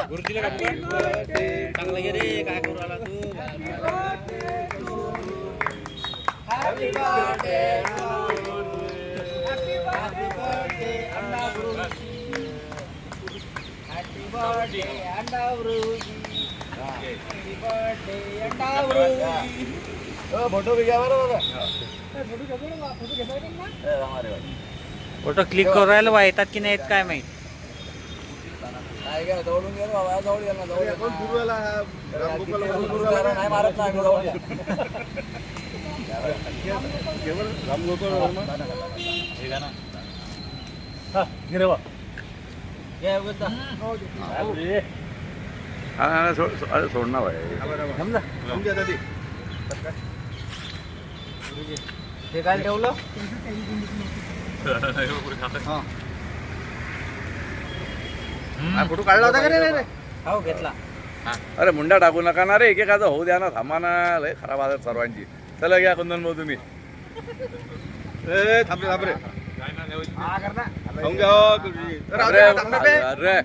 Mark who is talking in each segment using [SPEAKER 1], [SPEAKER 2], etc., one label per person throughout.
[SPEAKER 1] गुरुजीला का चांगलं गे रे काय करू आला तू हॅपी बर्थडे हॅपी बर्थडे अंडा गुरुजी हॅपी बर्थडे अंडा गुरुजी हॅपी बर्थडे अंडा गुरुजी
[SPEAKER 2] फोटो घ्या बरोबर
[SPEAKER 1] फोटो क्लिक करायला वा येतात की नाही येत काय माहित
[SPEAKER 2] काय काय जवळून गेलो बाबा जवळ गेला जवळ कोण गुरुला रामगोपाल नाही मारत नाही जवळ केवळ रामगोपाल वर्मा
[SPEAKER 1] हे गाणं
[SPEAKER 2] हां घे रे बा
[SPEAKER 1] ये उगता
[SPEAKER 2] हां सोड ना भाई समजा समजा दादी
[SPEAKER 1] हे काय ठेवलं
[SPEAKER 2] हा फोटो काढला होता का रे
[SPEAKER 1] हो घेतला
[SPEAKER 2] अरे मुंडा टाकू नका ना रे एकेकाचा होऊ द्या ना थांबा ना लय खराब आदत सर्वांची चला घ्या कुंदन भाऊ तुम्ही थांबरे थांबरे खाऊन घ्या अरे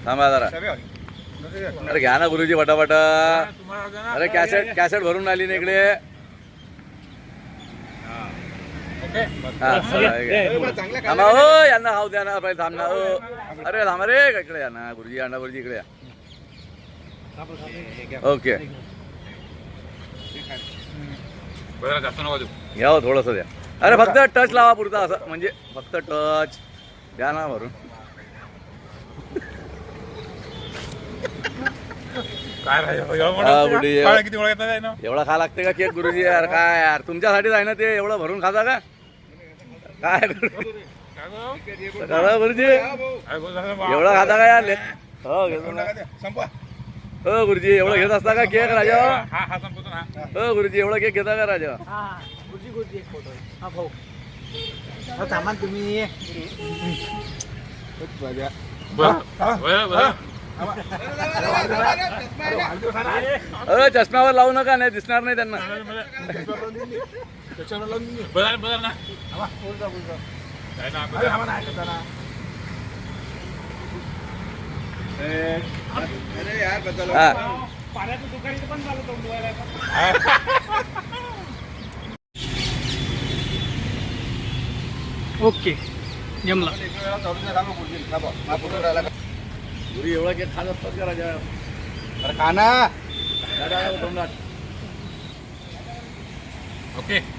[SPEAKER 2] थांबा जरा अरे घ्या ना गुरुजी फटाफट अरे कॅसेट कॅसेट भरून आली ना इकडे थांबा हो यांना खाऊ द्या ना पहिले थांब ना हो अरे थांबा रे इकडे या ना गुरुजी अंडा गुरुजी इकडे या ओके घ्या हो थोडंसं द्या अरे फक्त टच लावा पुरता असं म्हणजे फक्त टच द्या ना भरून एवढा खा लागते का केक गुरुजी यार काय यार तुमच्यासाठीच आहे ना ते एवढं भरून खाता का काय गुरुजी एवढा खाता का यार हो घेतो ना हो गुरुजी एवढं घेत असता का केक राजा हो गुरुजी एवढा केक घेता का राजा
[SPEAKER 1] गुरुजी एक फोटो हा भाऊ थांबा तुम्ही
[SPEAKER 2] अरे चष्म्यावर लावू नका नाही दिसणार नाही त्यांना
[SPEAKER 1] ओके जमला
[SPEAKER 2] गुरुजी एवढा केक खात असतात का राजा
[SPEAKER 3] अरे खाना
[SPEAKER 2] ओके